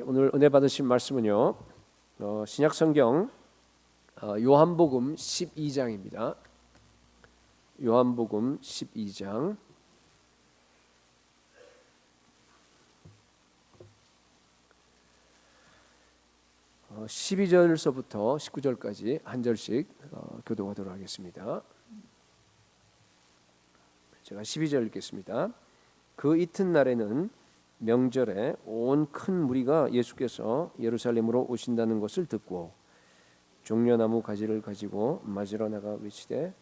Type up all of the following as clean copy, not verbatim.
오늘 은혜 받으신 말씀은요, 신약 성경 요한복음 12장입니다. 요한복음 12장 12절서부터 19절까지 한 절씩 교독하도록 하겠습니다. 제가 12절 읽겠습니다. 그 이튿날에는 명절에 온 큰 무리가 예수께서 예루살렘으로 오신다는 것을 듣고 종려나무 가지를 가지고 맞으러 나가 외치되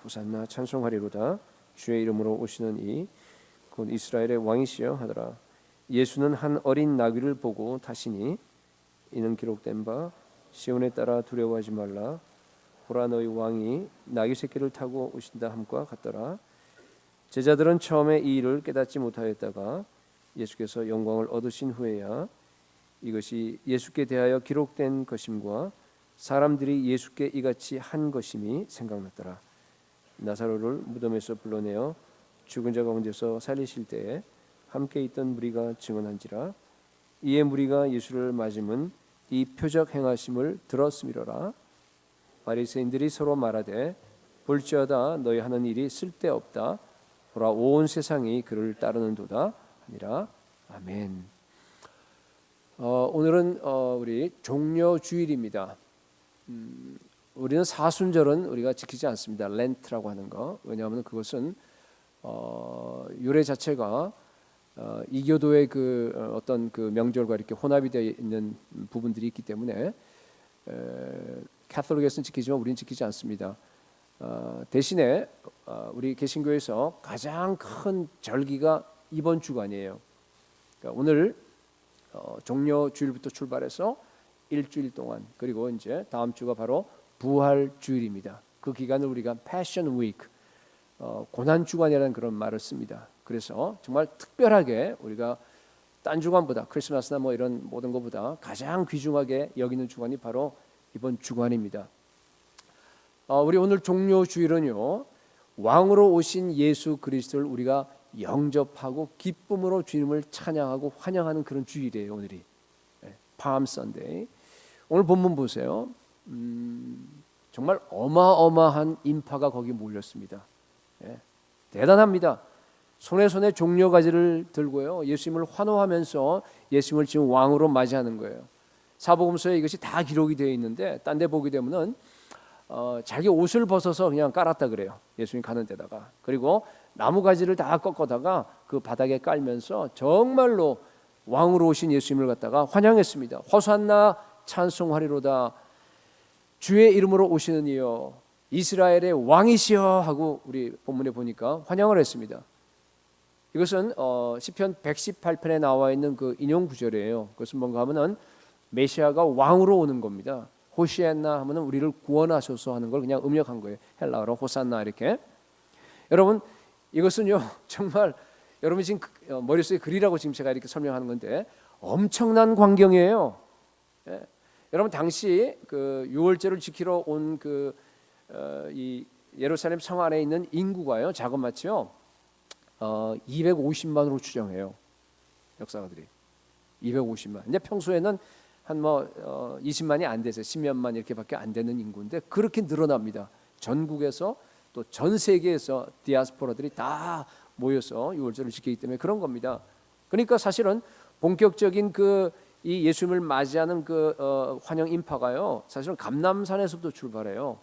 호산나 찬송하리로다 주의 이름으로 오시는 이 곧 이스라엘의 왕이시여 하더라. 예수는 한 어린 나귀를 보고 타시니 이는 기록된 바 시온에 따라 두려워하지 말라 보라 너희 왕이 나귀 새끼를 타고 오신다 함과 같더라. 제자들은 처음에 이 일을 깨닫지 못하였다가 예수께서 영광을 얻으신 후에야 이것이 예수께 대하여 기록된 것임과 사람들이 예수께 이같이 한 것임이 생각났더라. 나사로를 무덤에서 불러내어 죽은 자 가운데서 살리실 때에 함께 있던 무리가 증언한지라. 이에 무리가 예수를 맞음은 이 표적 행하심을 들었음이로라. 바리새인들이 서로 말하되 볼지어다 너희 하는 일이 쓸데없다. 보라 온 세상이 그를 따르는도다 아니라. 아멘. 오늘은 우리 종려주일입니다. 우리는 사순절은 우리가 지키지 않습니다. 렌트라고 하는 거. 왜냐하면 그것은 유래 자체가 이교도의 그 어떤 그 명절과 이렇게 혼합이 되어 있는 부분들이 있기 때문에 가톨릭에서는 지키지만 우리는 지키지 않습니다. 대신에 우리 개신교에서 가장 큰 절기가 이번 주간이에요. 그러니까 오늘 종려주일부터 출발해서 일주일 동안 그리고 이제 다음 주가 바로 부활주일입니다. 그 기간을 우리가 패션 위크, 고난 주간이라는 그런 말을 씁니다. 그래서 정말 특별하게 우리가 딴 주간보다 크리스마스나 뭐 이런 모든 것보다 가장 귀중하게 여기는 주간이 바로 이번 주간입니다. 우리 오늘 종려주일은요, 왕으로 오신 예수 그리스도를 우리가 영접하고 기쁨으로 주님을 찬양하고 환영하는 그런 주일이에요. 오늘이 팜 선데이. 오늘 본문 보세요. 정말 어마어마한 인파가 거기 몰렸습니다. 대단합니다. 손에 종려가지를 들고요, 예수님을 환호하면서 예수님을 지금 왕으로 맞이하는 거예요. 사복음서에 이것이 다 기록이 되어 있는데 딴 데 보게 되면은 자기 옷을 벗어서 그냥 깔았다 그래요. 예수님 가는 데다가. 그리고 나무가지를 다 꺾어다가 그 바닥에 깔면서 정말로 왕으로 오신 예수님을 갖다가 환영했습니다. 호산나 찬송하리로다 주의 이름으로 오시는 이여 이스라엘의 왕이시여 하고 우리 본문에 보니까 환영을 했습니다. 이것은 시편 118편에 나와 있는 그 인용 구절이에요. 그것은 뭔가 하면은 메시아가 왕으로 오는 겁니다. 호시앤나 하면은 우리를 구원하소서 하는 걸 그냥 음력한 거예요. 헬라어로 호산나 이렇게. 여러분 이것은요 정말 여러분 지금 머릿속에 그리라고 지금 제가 이렇게 설명하는 건데 엄청난 광경이에요. 여러분 당시 그 유월절을 지키러 온 그 이 예루살렘 성 안에 있는 인구가요 자그마치요 250만으로 추정해요. 역사가들이 250만. 근데 평소에는 한 뭐 20만이 안 돼서 10몇만 이렇게밖에 안 되는 인구인데 그렇게 늘어납니다. 전국에서 또 전 세계에서 디아스포라들이 다 모여서 유월절을 지키기 때문에 그런 겁니다. 그러니까 사실은 본격적인 그 이 예수님을 맞이하는 그 환영 인파가요 사실은 감람산에서부터 출발해요.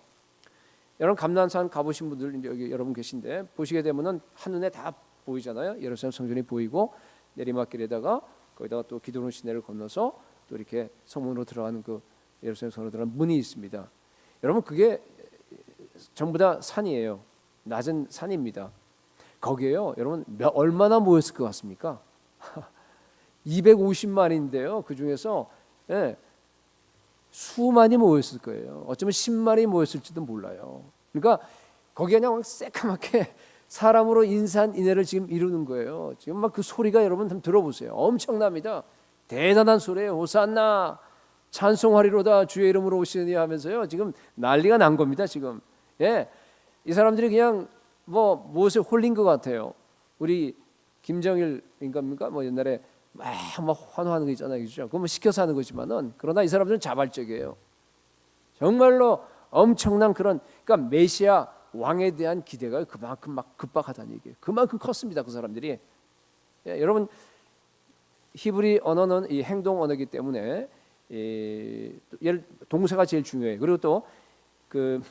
여러분 감람산 가보신 분들 여기 여러분 계신데 보시게 되면은 한눈에 다 보이잖아요. 예루살렘 성전이 보이고 내리막길에다가 거기다가 또 기드론 시내를 건너서 또 이렇게 성문으로 들어가는 그 예루살렘 성으로 들어가는 문이 있습니다. 여러분 그게 전부 다 산이에요. 낮은 산입니다. 거기에요. 여러분 얼마나 모였을 것 같습니까? 250만인데요. 그 중에서 수만이 모였을 거예요. 어쩌면 10만이 모였을지도 몰라요. 그러니까 거기에 그냥 새까맣게 사람으로 인산인해를 지금 이루는 거예요. 지금 막 그 소리가 여러분 한번 들어보세요. 엄청납니다. 대단한 소리예요. 호산나 찬송하리로다 주의 이름으로 오시느니 하면서요. 지금 난리가 난 겁니다. 지금. 이 사람들이 그냥 무엇에 홀린 것 같아요. 우리 김정일 인가입니까? 뭐 옛날에 막 환호하는 거 있잖아요, 그죠? 그건 뭐 시켜서 하는 거지만은 그러나 이 사람들은 자발적이에요. 정말로 엄청난 그런 그러니까 메시아 왕에 대한 기대가 그만큼 막 급박하다는 얘기예요. 그만큼 컸습니다, 그 사람들이. 예, 여러분 히브리 언어는 이 행동 언어이기 때문에 동사가 제일 중요해요. 그리고 또 그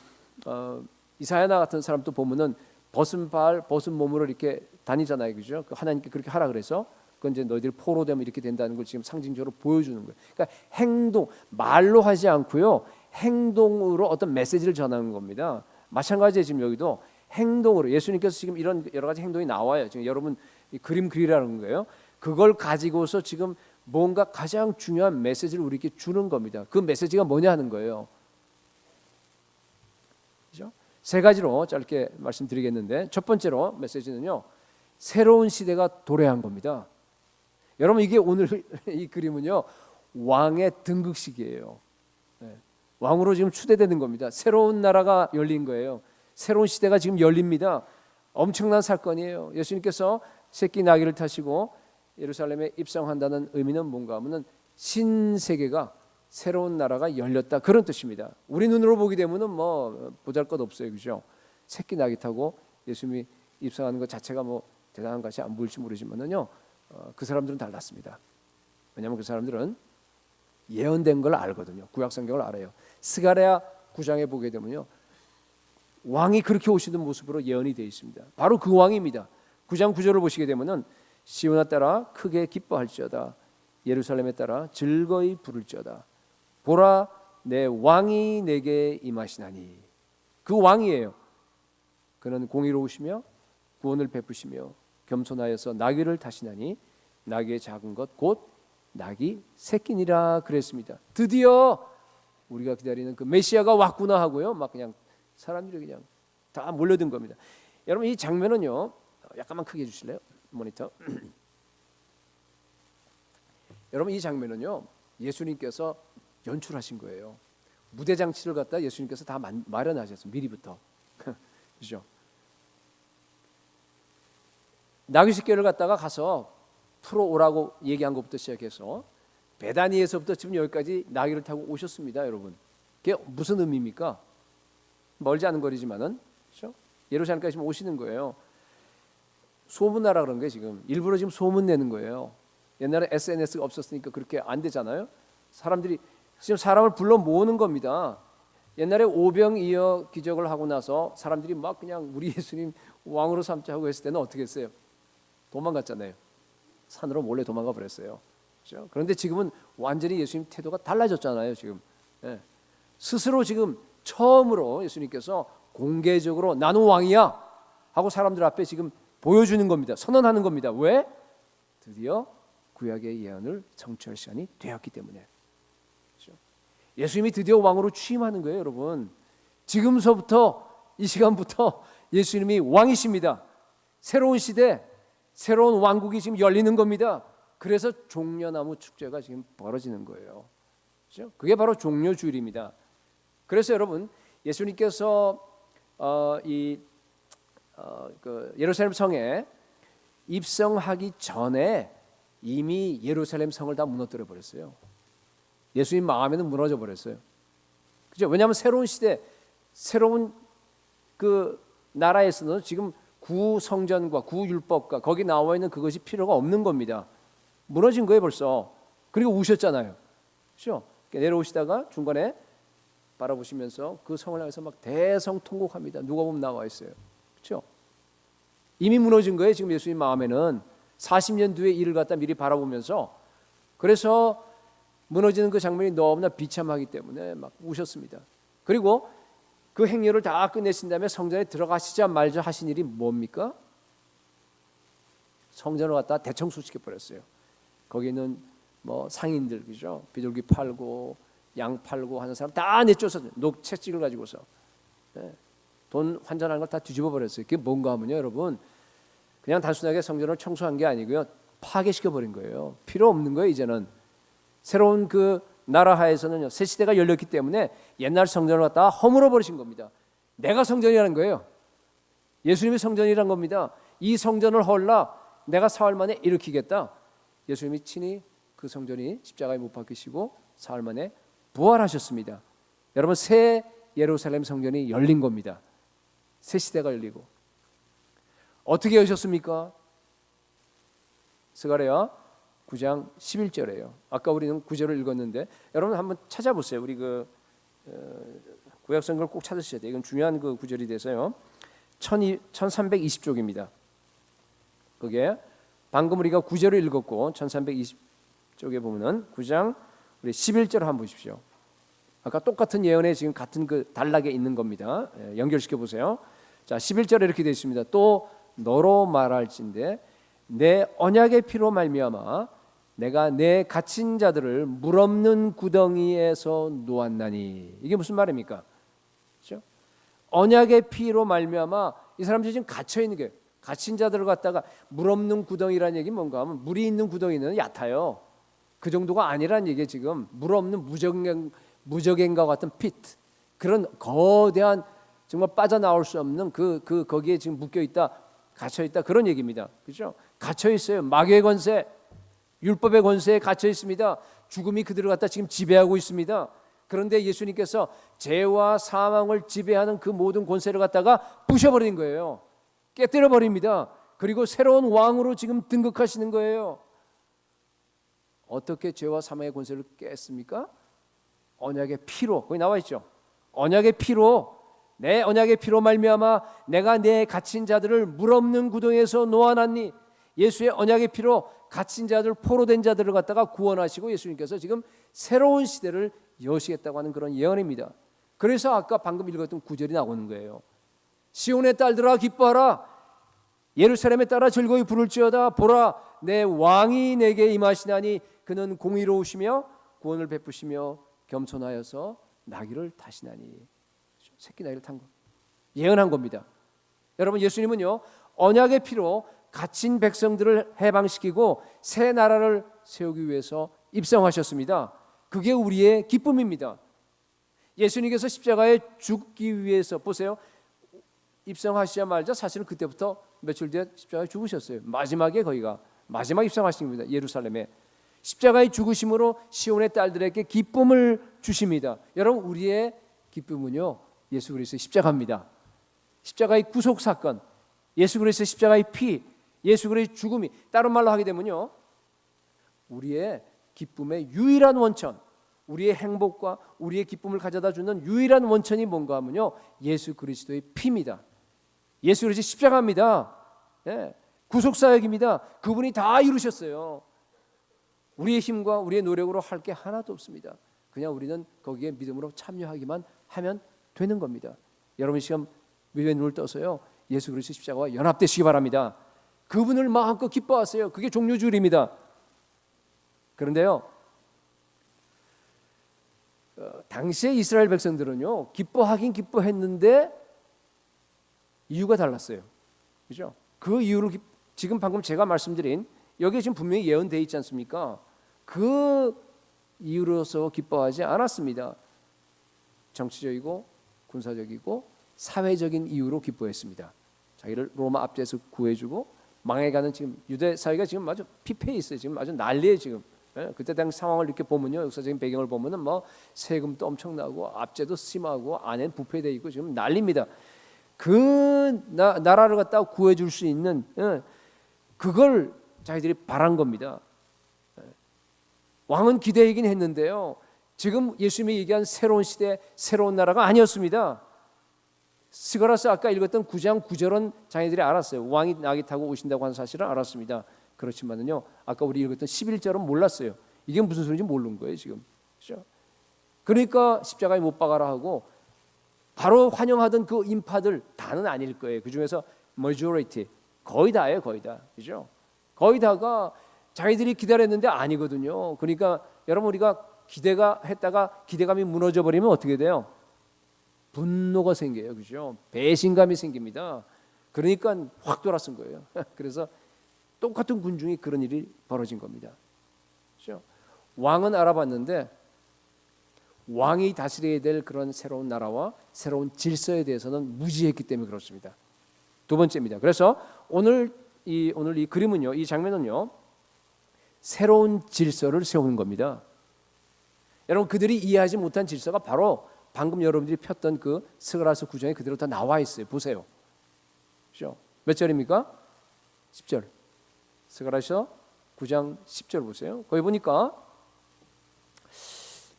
이사야나 같은 사람도 보면은 벗은 발, 벗은 몸으로 이렇게 다니잖아요, 그죠? 그 하나님께 그렇게 하라 그래서 그건 이제 너희들 포로되면 이렇게 된다는 걸 지금 상징적으로 보여주는 거예요. 그러니까 행동, 말로 하지 않고요, 행동으로 어떤 메시지를 전하는 겁니다. 마찬가지예요. 지금 여기도 행동으로 예수님께서 지금 이런 여러 가지 행동이 나와요. 지금 여러분 이 그림 그리라는 거예요. 그걸 가지고서 지금 뭔가 가장 중요한 메시지를 우리에게 주는 겁니다. 그 메시지가 뭐냐 하는 거예요. 그렇죠? 세 가지로 짧게 말씀드리겠는데 첫 번째로 메시지는요, 새로운 시대가 도래한 겁니다. 여러분 이게 오늘 이 그림은요, 왕의 등극식이에요. 네. 왕으로 지금 추대되는 겁니다. 새로운 나라가 열린 거예요. 새로운 시대가 지금 열립니다. 엄청난 사건이에요. 예수님께서 새끼 나귀를 타시고 예루살렘에 입성한다는 의미는 뭔가 하면은 신세계가 새로운 나라가 열렸다, 그런 뜻입니다. 우리 눈으로 보게 되면은 뭐 보잘것없어요, 그죠? 새끼 나귀 타고 예수님이 입성하는 것 자체가 뭐 대단한 것이 안 보일지 모르지만은요, 그 사람들은 달랐습니다. 왜냐하면 그 사람들은 예언된 걸 알거든요. 구약 성경을 알아요. 스가랴 9장에 보게 되면요, 왕이 그렇게 오시는 모습으로 예언이 되어 있습니다. 바로 그 왕입니다. 9장 9절을 보시게 되면은 시온아 따라 크게 기뻐할지어다, 예루살렘에 따라 즐거이 부를지어다. 보라, 내 왕이 내게 임하시나니. 그 왕이에요. 그는 공의로우시며 구원을 베푸시며 겸손하여서 나귀를 타시나니 나귀의 작은 것 곧 나귀 새끼니라 그랬습니다. 드디어 우리가 기다리는 그 메시아가 왔구나 하고요, 막 그냥 사람들이 그냥 다 몰려든 겁니다. 여러분 이 장면은요, 약간만 크게 해주실래요? 모니터. 여러분 이 장면은요, 예수님께서 연출하신 거예요. 무대 장치를 갖다 예수님께서 다 마련하셨어요, 미리부터. 그죠? 나귀 새끼를 갖다가 가서 풀어오라고 얘기한 것부터 시작해서 베다니에서부터 지금 여기까지 나귀를 타고 오셨습니다, 여러분. 그게 무슨 의미입니까? 멀지 않은 거리지만은, 그렇죠? 예루살렘까지 지금 오시는 거예요. 소문나라 그런 게 지금 일부러 지금 소문 내는 거예요. 옛날에 SNS가 없었으니까 그렇게 안 되잖아요. 사람들이 지금 사람을 불러 모으는 겁니다. 옛날에 오병이어 기적을 하고 나서 사람들이 막 그냥 우리 예수님 왕으로 삼자 하고 했을 때는 어떻게 했어요? 도망갔잖아요. 산으로 몰래 도망가 버렸어요. 그렇죠? 그런데 지금은 완전히 예수님 태도가 달라졌잖아요. 지금 스스로 지금 처음으로 예수님께서 공개적으로 나는 왕이야 하고 사람들 앞에 지금 보여주는 겁니다. 선언하는 겁니다. 왜? 드디어 구약의 예언을 성취할 시간이 되었기 때문에. 그렇죠? 예수님이 드디어 왕으로 취임하는 거예요, 여러분. 지금서부터 이 시간부터 예수님이 왕이십니다. 새로운 시대, 새로운 왕국이 지금 열리는 겁니다. 그래서 종려나무 축제가 지금 벌어지는 거예요. 그렇죠? 그게 바로 종려주일입니다. 그래서 여러분 예수님께서 그 예루살렘 성에 입성하기 전에 이미 예루살렘 성을 다 무너뜨려 버렸어요. 예수님 마음에는 무너져 버렸어요. 그죠? 왜냐하면 새로운 시대, 새로운 그 나라에서는 지금 구성전과 구율법과 거기 나와 있는 그것이 필요가 없는 겁니다. 무너진 거예요 벌써. 그리고 우셨잖아요. 그렇죠? 내려오시다가 중간에 바라보시면서 그 성을 향해서 막 대성통곡합니다. 누가 보면 나와 있어요. 그렇죠? 이미 무너진 거예요. 지금 예수님 마음에는 40년 뒤의 일을 갖다 미리 바라보면서. 그래서 무너지는 그 장면이 너무나 비참하기 때문에 막 우셨습니다. 그리고 그 행렬을 다 끝내신 다음에 성전에 들어가시자마자 하신 일이 뭡니까? 성전을 갖다 대청소시켜 버렸어요. 거기는 뭐 상인들, 그죠? 비둘기 팔고 양 팔고 하는 사람 다 내쫓아서 녹채찍을 가지고서 돈 환전하는 걸 다 뒤집어 버렸어요. 그게 뭔가 하면요, 여러분, 그냥 단순하게 성전을 청소한 게 아니고요, 파괴시켜 버린 거예요. 필요 없는 거예요. 이제는 새로운 그 나라 하에서는요, 새 시대가 열렸기 때문에 옛날 성전을 갖다가 허물어 버리신 겁니다. 내가 성전이라는 거예요. 예수님이 성전이란 겁니다. 이 성전을 헐라 내가 사흘 만에 일으키겠다. 예수님이 친히 그 성전이 십자가에 못 박히시고 사흘 만에 부활하셨습니다. 여러분, 새 예루살렘 성전이 열린 겁니다. 새 시대가 열리고. 어떻게 여셨습니까? 스가랴 9장 11절이에요. 아까 우리는 9절을 읽었는데 여러분 한번 찾아보세요. 우리 구약 성경을 꼭 찾으셔야 돼요. 이건 중요한 그 구절이 돼서요. 1320쪽입니다. 그게 방금 우리가 9절을 읽었고 1320쪽에 보면은 9장 우리 11절 한번 보십시오. 아까 똑같은 예언에 지금 같은 그 단락에 있는 겁니다. 연결시켜 보세요. 자, 11절에 이렇게 되어 있습니다. 또 너로 말할진대 내 언약의 피로 말미암아 내가 내 갇힌 자들을 물 없는 구덩이에서 놓았나니. 이게 무슨 말입니까? 그렇죠? 언약의 피로 말미암아 이 사람들이 지금 갇혀 있는 게, 갇힌 자들을 갖다가 물 없는 구덩이라는 얘기 뭔가 하면 물이 있는 구덩이는 얕아요. 그 정도가 아니라는 얘기에 지금 물 없는 무적행과 같은 피트, 그런 거대한 정말 빠져나올 수 없는 거기에 지금 묶여 있다, 갇혀 있다, 그런 얘기입니다. 그렇죠? 갇혀 있어요. 마귀의 권세, 율법의 권세에 갇혀 있습니다. 죽음이 그들을 갖다 지금 지배하고 있습니다. 그런데 예수님께서 죄와 사망을 지배하는 그 모든 권세를 갖다가 부셔버린 거예요. 깨뜨려 버립니다. 그리고 새로운 왕으로 지금 등극하시는 거예요. 어떻게 죄와 사망의 권세를 깼습니까? 언약의 피로. 거기 나와 있죠. 언약의 피로, 내 언약의 피로 말미암아 내가 내 갇힌 자들을 물 없는 구덩이에서 놓아놨니. 예수의 언약의 피로 갇힌 자들, 포로된 자들을 갖다가 구원하시고 예수님께서 지금 새로운 시대를 여시겠다고 하는 그런 예언입니다. 그래서 아까 방금 읽었던 9절이 나오는 거예요. 시온의 딸들아 기뻐하라, 예루살렘에 따라 즐거이 부를지어다. 보라, 내 왕이 내게 임하시나니 그는 공의로우시며 구원을 베푸시며 겸손하여서 나귀를 타시나니. 새끼 나귀를 탄 거 예언한 겁니다. 여러분, 예수님은요 언약의 피로 갇힌 백성들을 해방시키고 새 나라를 세우기 위해서 입성하셨습니다. 그게 우리의 기쁨입니다. 예수님께서 십자가에 죽기 위해서, 보세요, 입성하시자마자 사실은 그때부터 며칠 뒤에 십자가에 죽으셨어요. 마지막에 거기가 마지막 입성하신 겁니다. 예루살렘에 십자가의 죽으심으로 시온의 딸들에게 기쁨을 주십니다. 여러분, 우리의 기쁨은요 예수 그리스도의 십자가입니다. 십자가의 구속 사건, 예수 그리스도의 십자가의 피, 예수 그리스도의 죽음이, 다른 말로 하게 되면요 우리의 기쁨의 유일한 원천, 우리의 행복과 우리의 기쁨을 가져다 주는 유일한 원천이 뭔가 하면요 예수 그리스도의 피입니다. 예수 그리스도의 십자가입니다. 예, 구속사역입니다. 그분이 다 이루셨어요. 우리의 힘과 우리의 노력으로 할 게 하나도 없습니다. 그냥 우리는 거기에 믿음으로 참여하기만 하면 되는 겁니다. 여러분, 시간 위에 눈을 떠서요 예수 그리스도 십자가와 연합되시기 바랍니다. 그분을 마음껏 기뻐하세요. 그게 종료주일입니다. 그런데요 당시에 이스라엘 백성들은요 기뻐하긴 기뻐했는데 이유가 달랐어요. 그죠? 그 이유를 지금 방금 제가 말씀드린 여기에 지금 분명히 예언되어 있지 않습니까? 그 이유로서 기뻐하지 않았습니다. 정치적이고 군사적이고 사회적인 이유로 기뻐했습니다. 자기를 로마 압제에서 구해주고 망해가는 지금 유대 사회가 지금 아주 피폐해 있어요. 지금 아주 난리예요 지금. 그때 당시 상황을 이렇게 보면요, 역사적인 배경을 보면은 뭐 세금도 엄청나고 압제도 심하고 안에는 부패돼 있고 지금 난립니다. 그 나라를 갖다가 구해줄 수 있는 그걸 자기들이 바란 겁니다. 왕은 기대이긴 했는데요, 지금 예수님이 얘기한 새로운 시대, 새로운 나라가 아니었습니다. 스가랴서 아까 읽었던 9장 9절은 자기들이 알았어요. 왕이 나귀 타고 오신다고 하는 사실을 알았습니다. 그렇지만은요 아까 우리 읽었던 11절은 몰랐어요. 이게 무슨 소리인지 모르는 거예요 지금. 그렇죠? 그러니까 십자가에 못 박아라 하고 바로 환영하던 그 인파들 다는 아닐 거예요. 그 중에서 majority, 거의 다예요. 거의 다. 그죠? 거의 다가 자기들이 기다렸는데 아니거든요. 그러니까 여러분, 우리가 기대가 했다가 기대감이 무너져 버리면 어떻게 돼요? 분노가 생겨요. 그죠? 배신감이 생깁니다. 그러니까 확 돌아선 거예요. 그래서 똑같은 군중이 그런 일이 벌어진 겁니다. 그죠? 왕은 알아봤는데 왕이 다스려야 될 그런 새로운 나라와 새로운 질서에 대해서는 무지했기 때문에 그렇습니다. 두 번째입니다. 그래서 오늘 이 그림은요, 이 장면은요, 새로운 질서를 세우는 겁니다. 여러분, 그들이 이해하지 못한 질서가 바로 방금 여러분들이 폈던 그 스가랴서 9장에 그대로 다 나와 있어요. 보세요. 그렇죠? 몇 절입니까? 10절. 스가랴서 9장 10절 보세요. 거기 보니까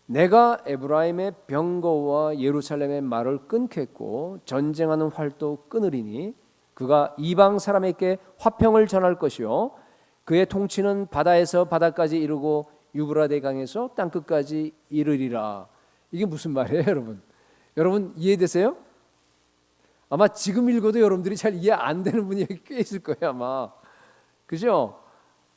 내가 에브라임의 병거와 예루살렘의 말을 끊겠고 전쟁하는 활도 끊으리니 그가 이방 사람에게 화평을 전할 것이요 그의 통치는 바다에서 바다까지 이르고 유브라데 강에서 땅끝까지 이르리라. 이게 무슨 말이에요, 여러분? 여러분 이해되세요? 아마 지금 읽어도 여러분들이 잘 이해 안 되는 분이 꽤 있을 거예요, 아마. 그죠?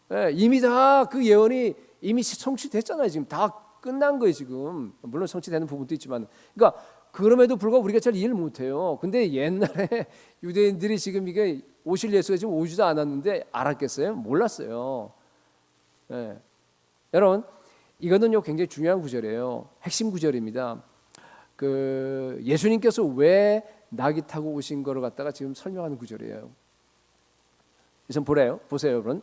네, 이미 다 그 예언이 이미 성취됐잖아요. 지금 다 끝난 거예요, 지금. 물론 성취되는 부분도 있지만. 그러니까 그럼에도 불구하고 우리가 잘 이해를 못 해요. 근데 옛날에 유대인들이 지금 이게 오실 예수가 지금 오지도 않았는데 알았겠어요? 몰랐어요. 네. 여러분, 이거는요 굉장히 중요한 구절이에요. 핵심 구절입니다. 그 예수님께서 왜 낙이 타고 오신 거를 갖다가 지금 설명하는 구절이에요. 우선 보세요, 여러분.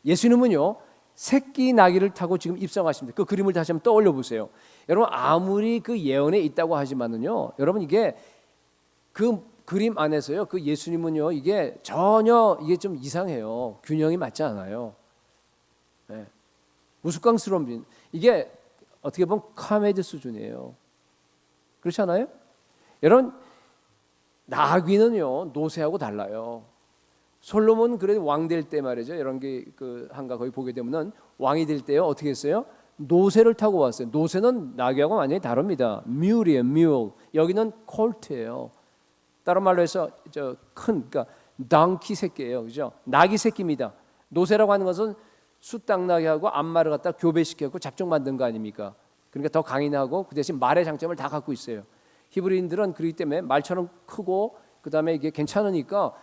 예수님은요 새끼 나귀를 타고 지금 입성하십니다. 그 그림을 다시 한번 떠올려 보세요. 여러분, 아무리 그 예언에 있다고 하지만은요, 여러분 이게 그 그림 안에서요, 그 예수님은요 이게 전혀 이게 좀 이상해요. 균형이 맞지 않아요. 네. 우스꽝스러운 빈. 이게 어떻게 보면 코미디 수준이에요. 그렇지 않아요? 여러분, 나귀는요 노새하고 달라요. 솔로몬 그래도 왕 될 때 말이죠. 이런 게 그 한가 거기 보게 되면은 왕이 될 때요 어떻게 했어요? 노새를 타고 왔어요. 노새는 나귀하고 완전히 다릅니다. 뮬이에요, 뮬. 여기는 콜트예요. 다른 말로 해서 저 큰 그러니까 덩키 새끼예요, 그죠? 나귀 새끼입니다. 노새라고 하는 것은 숫땅나귀하고 암말을 갖다 교배시켜고 잡종 만든 거 아닙니까? 그러니까 더 강인하고 그 대신 말의 장점을 다 갖고 있어요. 히브리인들은 그렇기 때문에 말처럼 크고 그 다음에 이게 괜찮으니까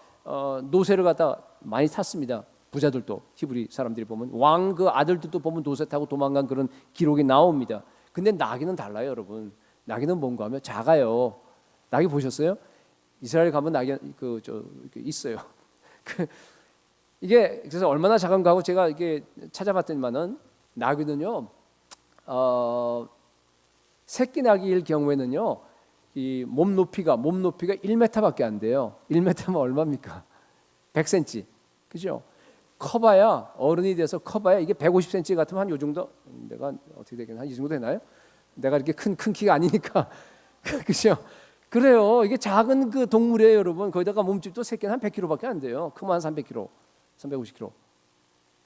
노새를 갖다 많이 탔습니다. 부자들도 히브리 사람들이 보면 왕 그 아들들도 보면 노새 타고 도망간 그런 기록이 나옵니다. 근데 나귀는 달라요, 여러분. 나귀는 뭔가 하면 작아요. 나귀 보셨어요? 이스라엘 가면 나귀 있어요. 이게 그래서 얼마나 작은가 하고 제가 이게 찾아봤더니만은 나귀는요 새끼 나귀일 경우에는요 이 몸 높이가 1m밖에 안 돼요. 1m면 얼마입니까? 100cm. 그죠? 커봐야 어른이 돼서 커봐야 이게 150cm 같으면 한 요 정도. 내가 어떻게 되겠나? 한 이 정도 되나요? 내가 이렇게 큰 키가 아니니까. 그죠? 그래요. 이게 작은 그 동물이에요, 여러분. 거기다가 몸집도 새끼는 한 100kg밖에 안 돼요. 크면 한 300kg, 350kg.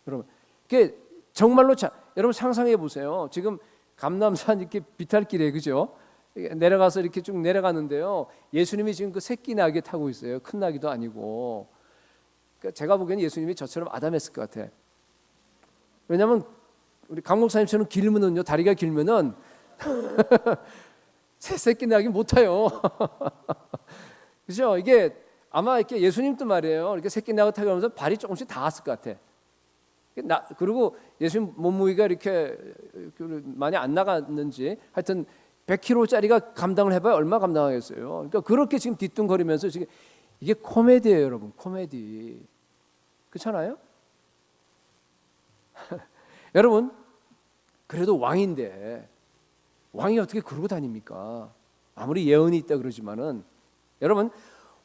여러분, 이게 정말로 여러분 상상해 보세요. 지금 감남산 이렇게 비탈길에 그죠? 내려가서 이렇게 쭉 내려가는데요. 예수님이 지금 그 새끼 나귀 타고 있어요. 큰 나귀도 아니고. 그러니까 제가 보기에는 예수님이 저처럼 아담했을 것 같아. 왜냐하면 우리 강 목사님처럼 길면은요, 다리가 길면은 새끼 나귀 못 타요. 그죠? 이게 아마 이렇게 예수님도 말이에요. 이렇게 새끼 나귀 타고 하면서 발이 조금씩 닿았을 것 같아. 그리고 예수님 몸무게가 이렇게 많이 안 나갔는지 하여튼 100kg짜리가 감당을 해봐야 얼마 감당하겠어요. 그러니까 그렇게 지금 뒤뚱거리면서 지금 이게 코미디예요, 여러분. 코미디. 그렇잖아요? 여러분, 그래도 왕인데 왕이 어떻게 그러고 다닙니까? 아무리 예언이 있다 그러지만은 여러분,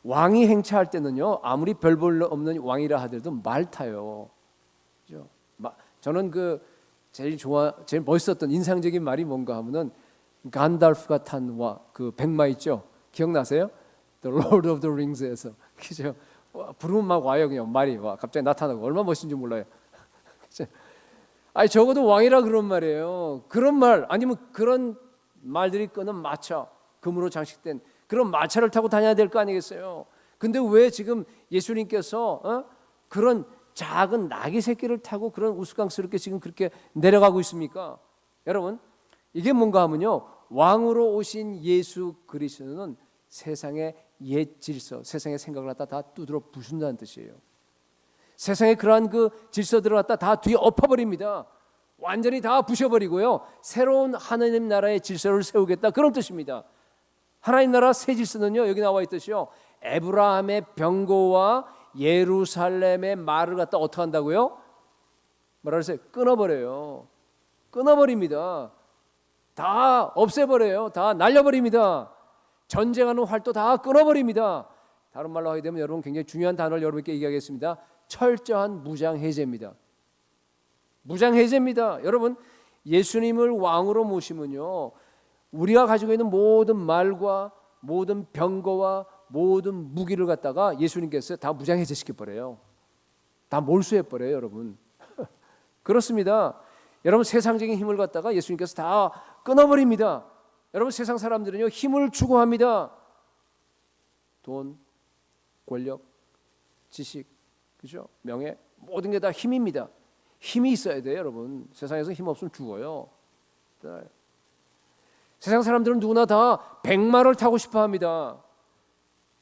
왕이 행차할 때는요 아무리 별 볼 없는 왕이라 하더라도 말 타요. 그죠? 저는 그 제일 멋있었던 인상적인 말이 뭔가 하면은 간달프가 탄 그 백마 있죠? 기억나세요? The Lord of the Rings에서 그죠? 부르면 막 와요. 그냥 말이 와 갑자기 나타나고 얼마나 멋있는지 몰라요. 아니 적어도 왕이라 그런 말이에요. 그런 말 아니면 그런 말들이 끄는 마차, 금으로 장식된 그런 마차를 타고 다녀야 될 거 아니겠어요? 근데 왜 지금 예수님께서 그런 작은 나귀 새끼를 타고 그런 우스꽝스럽게 지금 그렇게 내려가고 있습니까? 여러분, 이게 뭔가 하면요 왕으로 오신 예수 그리스도는 세상의 옛 질서, 세상의 생각을 갖다 다 두드러 부순다는 뜻이에요. 세상에 그러한 그 질서들을 갖다 다 뒤에 엎어버립니다. 완전히 다 부셔버리고요 새로운 하나님 나라의 질서를 세우겠다, 그런 뜻입니다. 하나님 나라 새 질서는요 여기 나와 있듯이요 에브라함의 병거와 예루살렘의 말을 갖다 어떻게 한다고요? 뭐라 그랬어요? 끊어버려요. 끊어버립니다. 다 없애버려요. 다 날려버립니다. 전쟁하는 활도 다 끊어버립니다. 다른 말로 하게 되면 여러분 굉장히 중요한 단어를 여러분께 얘기하겠습니다. 철저한 무장해제입니다. 무장해제입니다. 여러분 예수님을 왕으로 모시면요, 우리가 가지고 있는 모든 말과 모든 병거와 모든 무기를 갖다가 예수님께서 다 무장해제시켜버려요. 다 몰수해버려요. 여러분 그렇습니다. 여러분 세상적인 힘을 갖다가 예수님께서 다 끊어버립니다. 여러분 세상 사람들은요 힘을 추구합니다. 돈, 권력, 지식, 그죠? 명예, 모든 게 다 힘입니다. 힘이 있어야 돼요. 여러분 세상에서 힘 없으면 죽어요. 세상 사람들은 누구나 다 백마를 타고 싶어 합니다.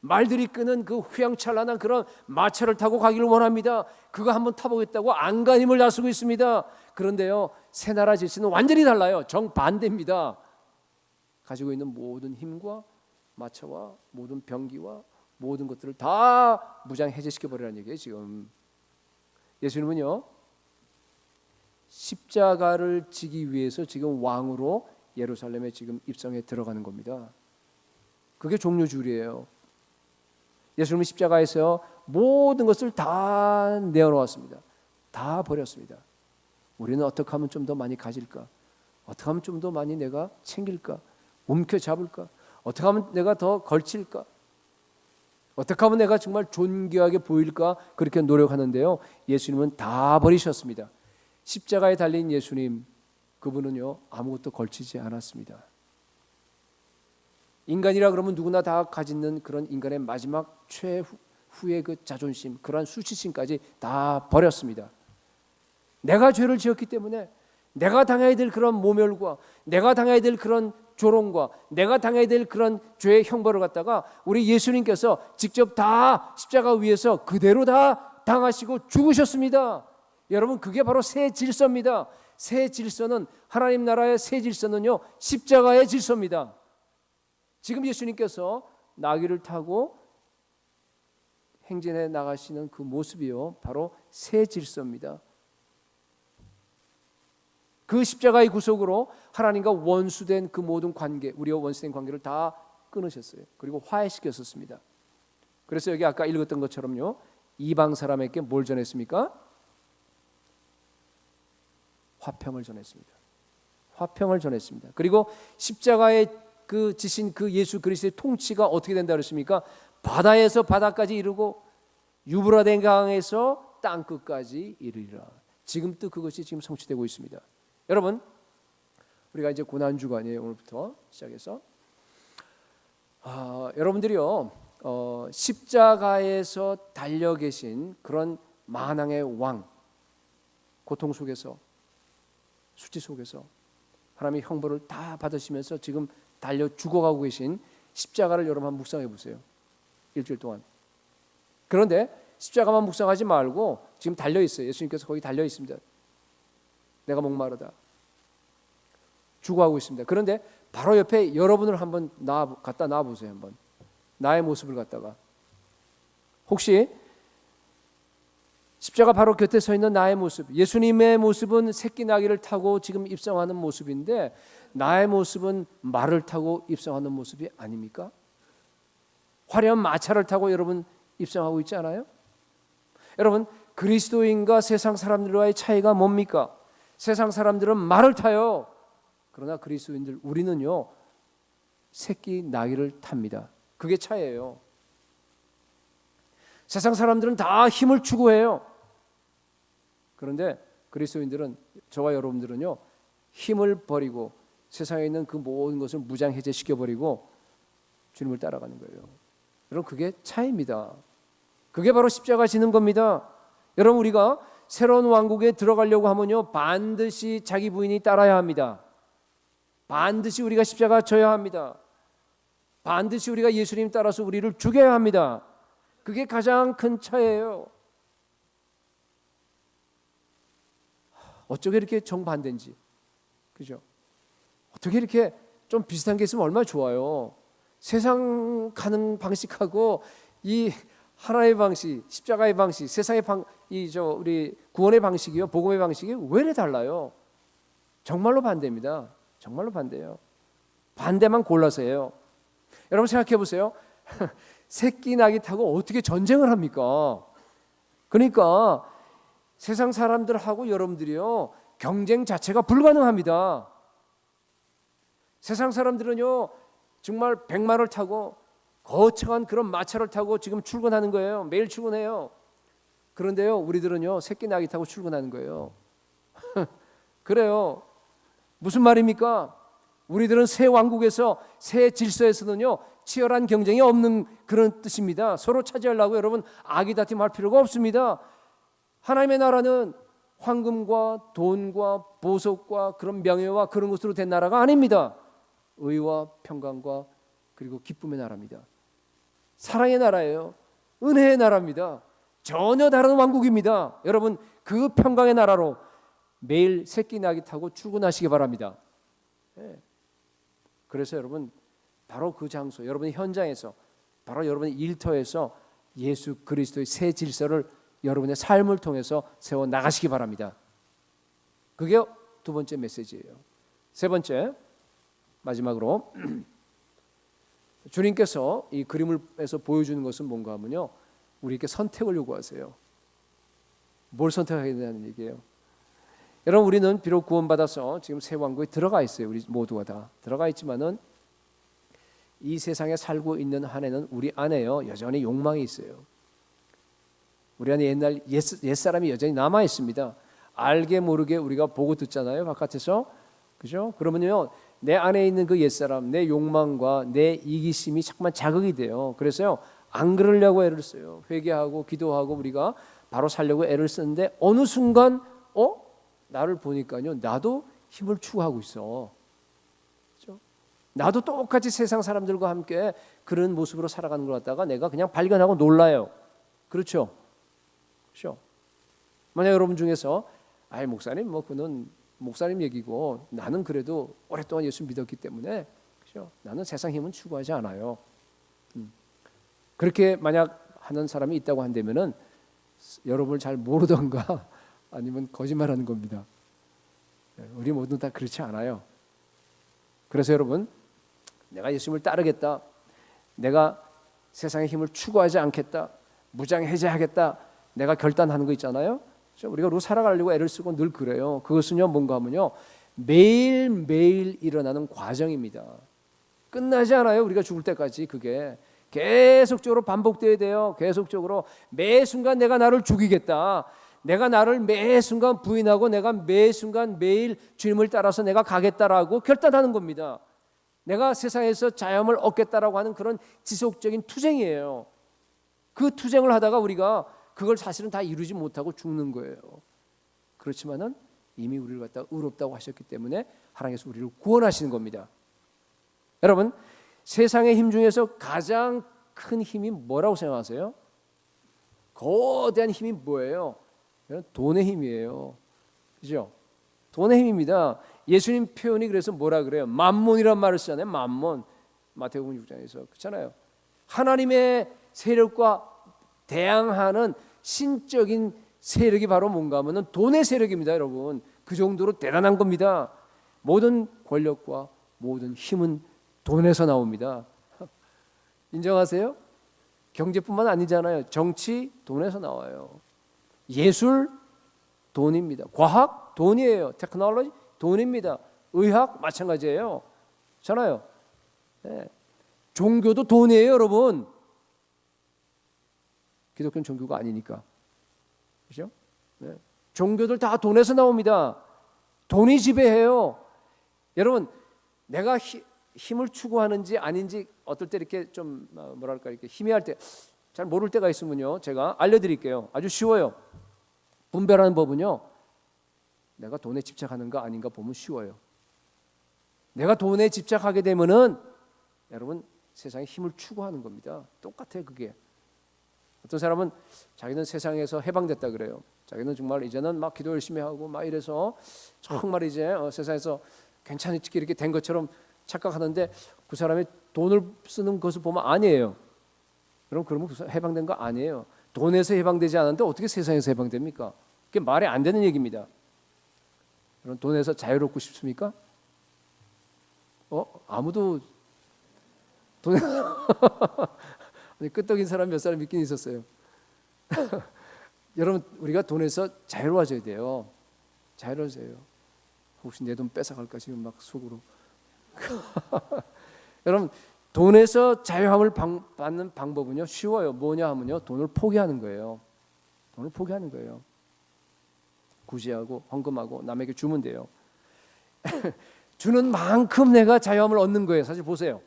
말들이 끄는 그 휘황찬란한 그런 마차를 타고 가기를 원합니다. 그거 한번 타보겠다고 안간힘을 다쓰고 있습니다. 그런데요 새나라 질서는 완전히 달라요. 정반대입니다. 가지고 있는 모든 힘과 마차와 모든 병기와 모든 것들을 다 무장해제시켜버리라는 얘기예요. 지금 예수님은요 십자가를 지기 위해서 지금 왕으로 예루살렘에 지금 입성해 들어가는 겁니다. 그게 종료주일이에요. 예수님은 십자가에서 모든 것을 다 내어놓았습니다. 다 버렸습니다. 우리는 어떻게 하면 좀 더 많이 가질까? 어떻게 하면 좀 더 많이 내가 챙길까? 움켜잡을까? 어떻게 하면 내가 더 걸칠까? 어떻게 하면 내가 정말 존귀하게 보일까? 그렇게 노력하는데요 예수님은 다 버리셨습니다. 십자가에 달린 예수님, 그분은요 아무것도 걸치지 않았습니다. 인간이라 그러면 누구나 다 가지는 그런 인간의 마지막 최후의 그 자존심, 그러한 수치심까지 다 버렸습니다. 내가 죄를 지었기 때문에 내가 당해야 될 그런 모멸과 내가 당해야 될 그런 조롱과 내가 당해야 될 그런 죄의 형벌을 갖다가 우리 예수님께서 직접 다 십자가 위에서 그대로 다 당하시고 죽으셨습니다. 여러분 그게 바로 새 질서입니다. 새 질서는, 하나님 나라의 새 질서는요 십자가의 질서입니다. 지금 예수님께서 나귀를 타고 행진해 나가시는 그 모습이요 바로 새 질서입니다. 그 십자가의 구속으로 하나님과 원수된 그 모든 관계, 우리와 원수된 관계를 다 끊으셨어요. 그리고 화해시켰었습니다. 그래서 여기 아까 읽었던 것처럼요 이방 사람에게 뭘 전했습니까? 화평을 전했습니다. 화평을 전했습니다. 그리고 십자가에 그 지신 그 예수 그리스도의 통치가 어떻게 된다 그랬습니까? 바다에서 바다까지 이르고 유브라데 강에서 땅 끝까지 이르리라. 지금도 그것이 지금 성취되고 있습니다. 여러분 우리가 이제 고난 주간이에요. 오늘부터 시작해서 여러분들이요 십자가에서 달려 계신 그런 만왕의 왕, 고통 속에서 수치 속에서 하나님의 형벌을 다 받으시면서 지금 달려 죽어가고 계신 십자가를 여러분 한번 묵상해 보세요. 일주일 동안. 그런데 십자가만 묵상하지 말고 지금 달려 있어요. 예수님께서 거기 달려 있습니다. 내가 목마르다. 죽어가고 있습니다. 그런데 바로 옆에 여러분을 한번 갖다 놔 보세요. 한번 나의 모습을 갖다가 혹시 십자가 바로 곁에 서 있는 나의 모습, 예수님의 모습은 새끼 나귀를 타고 지금 입성하는 모습인데 나의 모습은 말을 타고 입성하는 모습이 아닙니까? 화려한 마차를 타고 여러분 입성하고 있지 않아요? 여러분 그리스도인과 세상 사람들과의 차이가 뭡니까? 세상 사람들은 말을 타요. 그러나 그리스도인들 우리는요 새끼 나귀를 탑니다. 그게 차이예요. 세상 사람들은 다 힘을 추구해요. 그런데 그리스도인들은, 저와 여러분들은요 힘을 버리고 세상에 있는 그 모든 것을 무장해제시켜버리고 주님을 따라가는 거예요. 여러분 그게 차이입니다. 그게 바로 십자가 지는 겁니다. 여러분 우리가 새로운 왕국에 들어가려고 하면요 반드시 자기 부인이 따라야 합니다. 반드시 우리가 십자가 져야 합니다. 반드시 우리가 예수님 따라서 우리를 죽여야 합니다. 그게 가장 큰 차이예요. 어쩌게 이렇게 정반대인지, 그죠? 어떻게 이렇게 좀 비슷한 게 있으면 얼마나 좋아요. 세상 가는 방식하고 이 하나의 방식, 십자가의 방식, 세상의 우리 구원의 방식이요, 복음의 방식이 왜 이래 달라요? 정말로 반대입니다. 정말로 반대예요. 반대만 골라서예요. 여러분 생각해 보세요. 새끼 낙이 타고 어떻게 전쟁을 합니까? 그러니까 세상 사람들하고 여러분들이요, 경쟁 자체가 불가능합니다. 세상 사람들은요, 정말 100마를 타고 거창한 그런 마차를 타고 지금 출근하는 거예요. 매일 출근해요. 그런데요, 우리들은요, 새끼 낙이 타고 출근하는 거예요. 그래요. 무슨 말입니까? 우리들은 새 왕국에서, 새 질서에서는요, 치열한 경쟁이 없는 그런 뜻입니다. 서로 차지하려고 여러분 아기다툼할 필요가 없습니다. 하나님의 나라는 황금과 돈과 보석과 그런 명예와 그런 것으로 된 나라가 아닙니다. 의와 평강과 그리고 기쁨의 나라입니다. 사랑의 나라예요. 은혜의 나라입니다. 전혀 다른 왕국입니다. 여러분, 그 평강의 나라로 매일 새끼 낙이 타고 출근하시기 바랍니다. 그래서 여러분, 바로 그 장소, 여러분의 현장에서, 바로 여러분의 일터에서 예수 그리스도의 새 질서를 여러분의 삶을 통해서 세워 나가시기 바랍니다. 그게 두 번째 메시지예요. 세 번째, 마지막으로 주님께서 이 그림에서 보여주는 것은 뭔가 하면요, 우리에게 선택을 요구하세요. 뭘 선택하게 되냐는 얘기예요. 여러분, 우리는 비록 구원받아서 지금 새 왕국에 들어가 있어요. 우리 모두가 다 들어가 있지만은 이 세상에 살고 있는 한에는 우리 안에요, 여전히 욕망이 있어요. 우리 안에 옛날 옛사람이 여전히 남아 있습니다. 알게 모르게 우리가 보고 듣잖아요, 바깥에서. 그죠? 그러면요, 내 안에 있는 그 옛사람, 내 욕망과 내 이기심이 자꾸만 자극이 돼요. 그래서요, 안 그러려고 애를 써요. 회개하고 기도하고 우리가 바로 살려고 애를 쓰는데 어느 순간 나를 보니까요, 나도 힘을 추구하고 있어. 그렇죠? 나도 똑같이 세상 사람들과 함께 그런 모습으로 살아가는 걸 갖다가 내가 그냥 발견하고 놀라요. 그렇죠? 그렇죠? 만약 여러분 중에서 목사님 그는 목사님 얘기고 나는 그래도 오랫동안 예수 믿었기 때문에, 그렇죠? 나는 세상 힘은 추구하지 않아요. 그렇게 만약 하는 사람이 있다고 한다면은 여러분을 잘 모르던가 아니면 거짓말하는 겁니다. 우리 모두 다 그렇지 않아요. 그래서 여러분, 내가 예수님을 따르겠다, 내가 세상의 힘을 추구하지 않겠다, 무장해제하겠다, 내가 결단하는 거 있잖아요. 우리가 살아가려고 애를 쓰고 늘 그래요. 그것은요, 뭔가 하면요, 매일매일 일어나는 과정입니다. 끝나지 않아요. 우리가 죽을 때까지 그게 계속적으로 반복돼야 돼요. 계속적으로 매 순간 내가 나를 죽이겠다, 내가 나를 매 순간 부인하고 내가 매 순간 매일 주님을 따라서 내가 가겠다라고 결단하는 겁니다. 내가 세상에서 자유함을 얻겠다라고 하는 그런 지속적인 투쟁이에요. 그 투쟁을 하다가 우리가 그걸 사실은 다 이루지 못하고 죽는 거예요. 그렇지만은 이미 우리를 갖다 의롭다고 하셨기 때문에 하나님께서 우리를 구원하시는 겁니다. 여러분, 세상의 힘 중에서 가장 큰 힘이 뭐라고 생각하세요? 거대한 힘이 뭐예요? 돈의 힘이에요. 그죠? 돈의 힘입니다. 예수님 표현이 그래서 뭐라 그래요? 만몬이란 말을 쓰잖아요. 만몬. 마태복음 6장에서 그렇잖아요. 하나님의 세력과 대항하는 신적인 세력이 바로 뭔가 하면은 돈의 세력입니다, 여러분. 그 정도로 대단한 겁니다. 모든 권력과 모든 힘은 돈에서 나옵니다. 인정하세요? 경제뿐만 아니잖아요. 정치 돈에서 나와요. 예술 돈입니다. 과학 돈이에요. 테크놀로지 돈입니다. 의학 마찬가지예요. 그렇잖아요. 네. 종교도 돈이에요, 여러분. 기독교는 종교가 아니니까. 그렇죠? 네. 종교들 다 돈에서 나옵니다. 돈이 지배해요. 여러분, 내가 힘을 추구하는지 아닌지 어떨 때 이렇게 좀 뭐랄까 이렇게 희미할 때, 잘 모를 때가 있으면요, 제가 알려드릴게요. 아주 쉬워요. 분별하는 법은요, 내가 돈에 집착하는가 아닌가 보면 쉬워요. 내가 돈에 집착하게 되면은 여러분 세상의 힘을 추구하는 겁니다. 똑같아요, 그게. 어떤 사람은 자기는 세상에서 해방됐다 그래요. 자기는 정말 이제는 막 기도 열심히 하고 막 이래서 정말 이제 세상에서 괜찮게 이렇게 된 것처럼 착각하는데 그 사람이 돈을 쓰는 것을 보면 아니에요. 그러면 해방된 거 아니에요. 돈에서 해방되지 않았는데 어떻게 세상에서 해방됩니까? 그게 말이 안 되는 얘기입니다. 여러분, 돈에서 자유롭고 싶습니까? 아무도 돈에 끄떡인 사람 몇 사람 있긴 있었어요. 여러분, 우리가 돈에서 자유로워져야 돼요. 자유로워져요. 혹시 내 돈 뺏어갈까 지금 막 속으로. 여러분, 돈에서 자유함을 받는 방법은요, 쉬워요. 뭐냐 하면요, 돈을 포기하는 거예요. 돈을 포기하는 거예요. 구제하고 헌금하고 남에게 주면 돼요. 주는 만큼 내가 자유함을 얻는 거예요. 사실 보세요.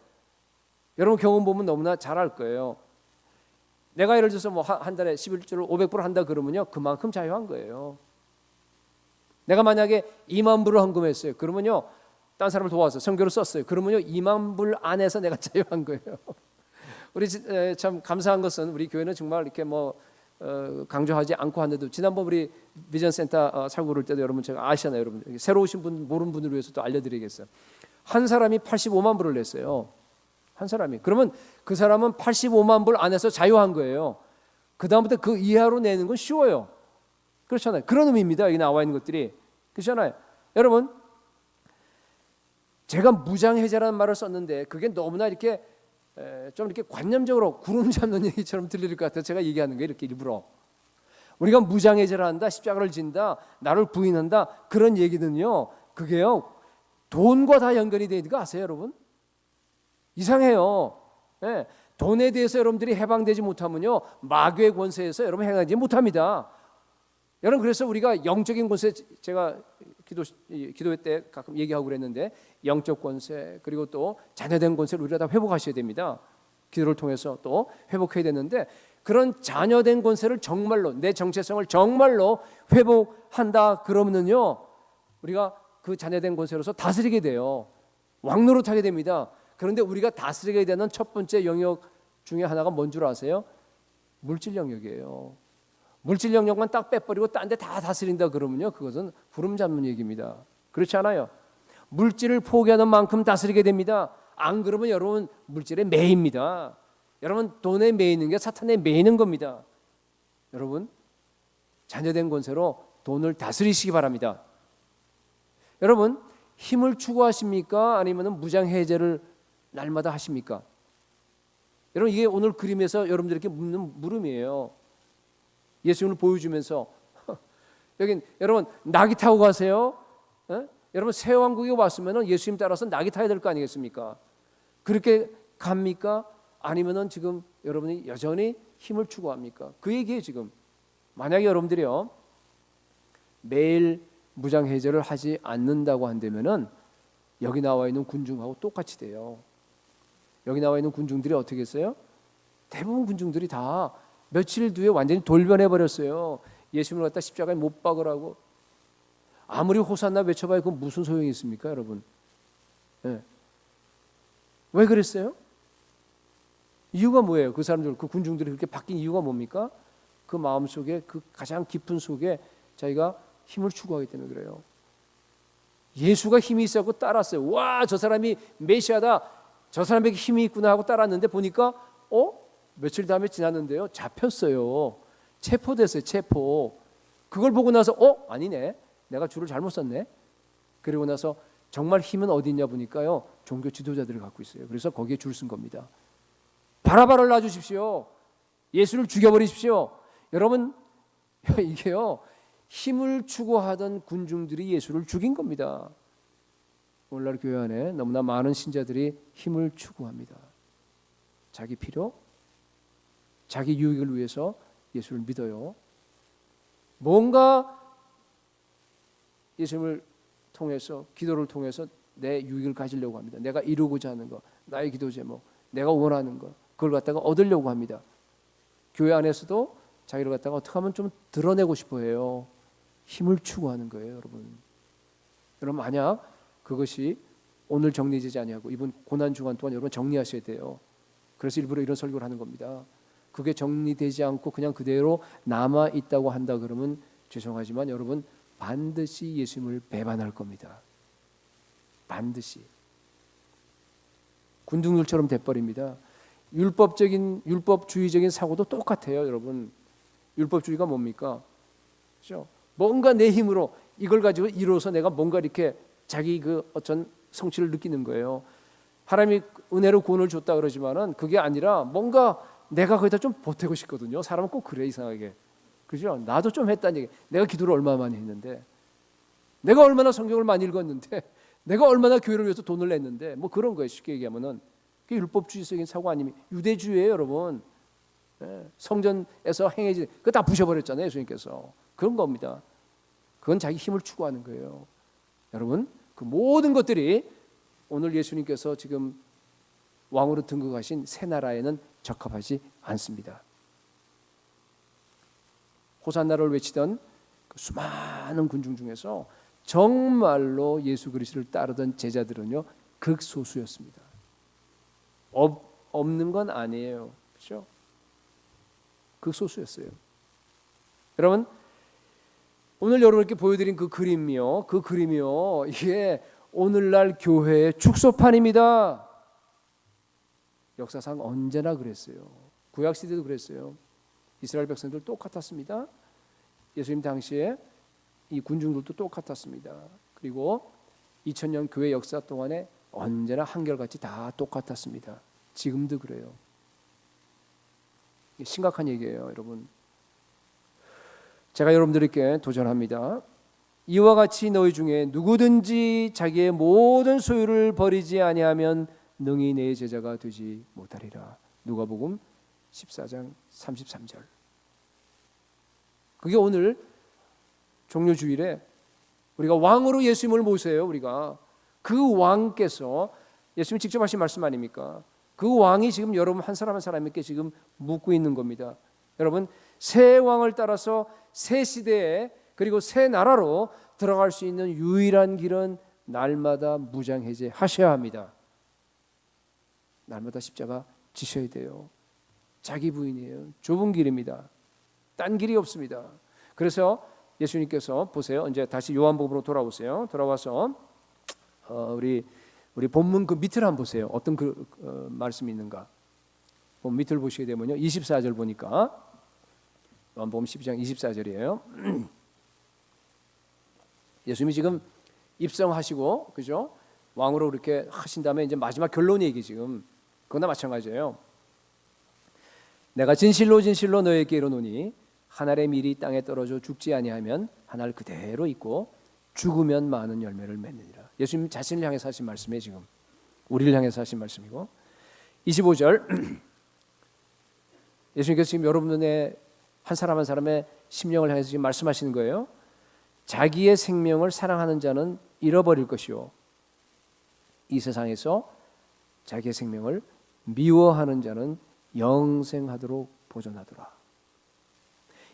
여러분 경험 보면 너무나 잘 알 거예요. 내가 예를 들어서 뭐 한 달에 11조를 500불 한다 그러면요, 그만큼 자유한 거예요. 내가 만약에 2만 불을 헌금했어요. 그러면요, 딴 사람을 도와서 선교를 썼어요. 그러면요, 2만 불 안에서 내가 자유한 거예요. 우리 참 감사한 것은 우리 교회는 정말 이렇게 강조하지 않고 하는데도, 지난번 우리 비전센터 살고 그럴 때도 여러분 제가 아시잖아요. 여러분 새로 오신 분 모르는 분을 위해서 또 알려드리겠어요. 한 사람이 85만 불을 냈어요. 한 사람이. 그러면 그 사람은 85만 불 안에서 자유한 거예요. 그 다음부터 그 이하로 내는 건 쉬워요. 그렇잖아요. 그런 의미입니다. 여기 나와 있는 것들이. 그렇잖아요. 여러분, 제가 무장해제라는 말을 썼는데 그게 너무나 이렇게 좀 이렇게 관념적으로 구름 잡는 얘기처럼 들릴 것 같아서 제가 얘기하는 거예요. 이렇게 일부러. 우리가 무장해제를 한다, 십자가를 진다, 나를 부인한다, 그런 얘기는요, 그게요, 돈과 다 연결이 되어 있는 거 아세요, 여러분? 이상해요. 네. 돈에 대해서 여러분들이 해방되지 못하면요, 마귀의 권세에서 여러분 해방되지 못합니다. 여러분, 그래서 우리가 영적인 권세, 제가 기도 때 가끔 얘기하고 그랬는데, 영적 권세 그리고 또 자녀된 권세를 우리가 다 회복하셔야 됩니다. 기도를 통해서 또 회복해야 되는데, 그런 자녀된 권세를 정말로, 내 정체성을 정말로 회복한다 그러면요, 우리가 그 자녀된 권세로서 다스리게 돼요. 왕노릇하게 됩니다. 그런데 우리가 다스리게 되는 첫 번째 영역 중에 하나가 뭔 줄 아세요? 물질 영역이에요. 물질 영역만 딱 빼버리고 딴 데 다 다스린다 그러면요, 그것은 구름 잡는 얘기입니다. 그렇지 않아요? 물질을 포기하는 만큼 다스리게 됩니다. 안 그러면 여러분 물질에 매입니다. 여러분 돈에 매이는 게 사탄에 매이는 겁니다. 여러분 자녀된 권세로 돈을 다스리시기 바랍니다. 여러분 힘을 추구하십니까? 아니면 무장해제를 날마다 하십니까? 여러분 이게 오늘 그림에서 여러분들에게 묻는 물음이에요. 예수님을 보여주면서 여긴 여러분 낙이 타고 가세요? 여러분 새 왕국에 왔으면 예수님 따라서 낙이 타야 될 거 아니겠습니까? 그렇게 갑니까? 아니면은 지금 여러분이 여전히 힘을 추구합니까? 그 얘기예요 지금. 만약에 여러분들이요 매일 무장해제를 하지 않는다고 한다면은 여기 나와 있는 군중하고 똑같이 돼요. 여기 나와 있는 군중들이 어떻게 했어요? 대부분 군중들이 다 며칠 뒤에 완전히 돌변해 버렸어요. 예수님을 갖다 십자가에 못 박으라고. 아무리 호산나 외쳐봐야 그건 무슨 소용이 있습니까, 여러분? 네. 왜 그랬어요? 이유가 뭐예요? 그 사람들, 그 군중들이 그렇게 바뀐 이유가 뭡니까? 그 마음 속에, 그 가장 깊은 속에 자기가 힘을 추구하기 때문에 그래요. 예수가 힘이 있었고 따랐어요. 와, 저 사람이 메시아다. 저 사람에게 힘이 있구나 하고 따랐는데 보니까 며칠 다음에 지났는데요, 잡혔어요. 체포됐어요. 체포. 그걸 보고 나서 아니네, 내가 줄을 잘못 섰네. 그리고 나서 정말 힘은 어디 있냐 보니까요, 종교 지도자들을 갖고 있어요. 그래서 거기에 줄 쓴 겁니다. 바라바를 놔주십시오. 예수를 죽여버리십시오. 여러분 이게요, 힘을 추구하던 군중들이 예수를 죽인 겁니다. 오늘날 교회 안에 너무나 많은 신자들이 힘을 추구합니다. 자기 필요, 자기 유익을 위해서 예수를 믿어요. 뭔가 예수님을 통해서, 기도를 통해서 내 유익을 가지려고 합니다. 내가 이루고자 하는 거, 나의 기도 제목, 내가 원하는 거, 그걸 갖다가 얻으려고 합니다. 교회 안에서도 자기를 갖다가 어떻게 하면 좀 드러내고 싶어 해요. 힘을 추구하는 거예요, 여러분. 여러분 만약 그것이 오늘 정리되지 아니하고 이번 고난 주간 동안 여러분 정리하셔야 돼요. 그래서 일부러 이런 설교를 하는 겁니다. 그게 정리되지 않고 그냥 그대로 남아 있다고 한다 그러면 죄송하지만 여러분 반드시 예수님을 배반할 겁니다. 반드시. 군중들처럼 돼버립니다. 율법주의적인 사고도 똑같아요, 여러분. 율법주의가 뭡니까? 그렇죠? 뭔가 내 힘으로 이걸 가지고 이루어서 내가 뭔가 이렇게 자기 그 어떤 성취를 느끼는 거예요. 하나님이 은혜로 구원을 줬다 그러지만은 그게 아니라 뭔가 내가 거기다 좀 보태고 싶거든요. 사람은 꼭 그래, 이상하게. 그죠? 나도 좀 했다는 얘기. 내가 기도를 얼마나 많이 했는데, 내가 얼마나 성경을 많이 읽었는데, 내가 얼마나 교회를 위해서 돈을 냈는데, 뭐 그런 거예요. 쉽게 얘기하면은 그게 율법주의적인 사고 아니면 유대주의예요, 여러분. 성전에서 행해진 그거 다 부셔버렸잖아요, 예수님께서. 그런 겁니다. 그건 자기 힘을 추구하는 거예요. 여러분, 그 모든 것들이 오늘 예수님께서 지금 왕으로 등극하신 새 나라에는 적합하지 않습니다. 호산나를 외치던 그 수많은 군중 중에서 정말로 예수 그리스도를 따르던 제자들은요, 극소수였습니다. 없는 건 아니에요, 그렇죠? 극소수였어요. 여러분, 오늘 여러분께 보여드린 그 그림이요, 이게 오늘날 교회의 축소판입니다. 역사상 언제나 그랬어요. 구약 시대도 그랬어요. 이스라엘 백성들 똑같았습니다. 예수님 당시에 이 군중들도 똑같았습니다. 그리고 2000년 교회 역사 동안에 언제나 한결같이 다 똑같았습니다. 지금도 그래요. 심각한 얘기예요, 여러분. 제가 여러분들에게 도전합니다. 이와 같이 너희 중에 누구든지 자기의 모든 소유를 버리지 아니하면 능히 내 제자가 되지 못하리라. 누가복음 14장 33절. 그게 오늘 종료주일에 우리가 왕으로 예수님을 모세요. 우리가 그 왕께서 예수님이 직접 하신 말씀 아닙니까? 그 왕이 지금 여러분 한 사람 한 사람에게 지금 묻고 있는 겁니다. 여러분, 새 왕을 따라서 새 시대에 그리고 새 나라로 들어갈 수 있는 유일한 길은 날마다 무장해제 하셔야 합니다. 날마다 십자가 지셔야 돼요. 자기 부인이에요. 좁은 길입니다. 딴 길이 없습니다. 그래서 예수님께서 보세요. 이제 다시 요한복음으로 돌아오세요. 돌아와서 우리 본문 그 밑을 한번 보세요. 어떤 말씀이 있는가? 본 밑을 보시게 되면요, 24절 보니까 요한복음 12장 24절이에요. 예수님이 지금 입성하시고, 그죠? 왕으로 그렇게 하신 다음에 이제 마지막 결론 얘기 지금 그거나 마찬가지예요. 내가 진실로 진실로 너에게 이르노니 한 알의 밀이 땅에 떨어져 죽지 아니하면 한 알 그대로 있고 죽으면 많은 열매를 맺느니라. 예수님 자신을 향해서 하신 말씀이에요. 지금 우리를 향해서 하신 말씀이고, 25절 예수님께서 지금 여러분의 한 사람 한 사람의 심령을 향해서 지금 말씀하시는 거예요. 자기의 생명을 사랑하는 자는 잃어버릴 것이요, 이 세상에서 자기의 생명을 미워하는 자는 영생하도록 보존하더라.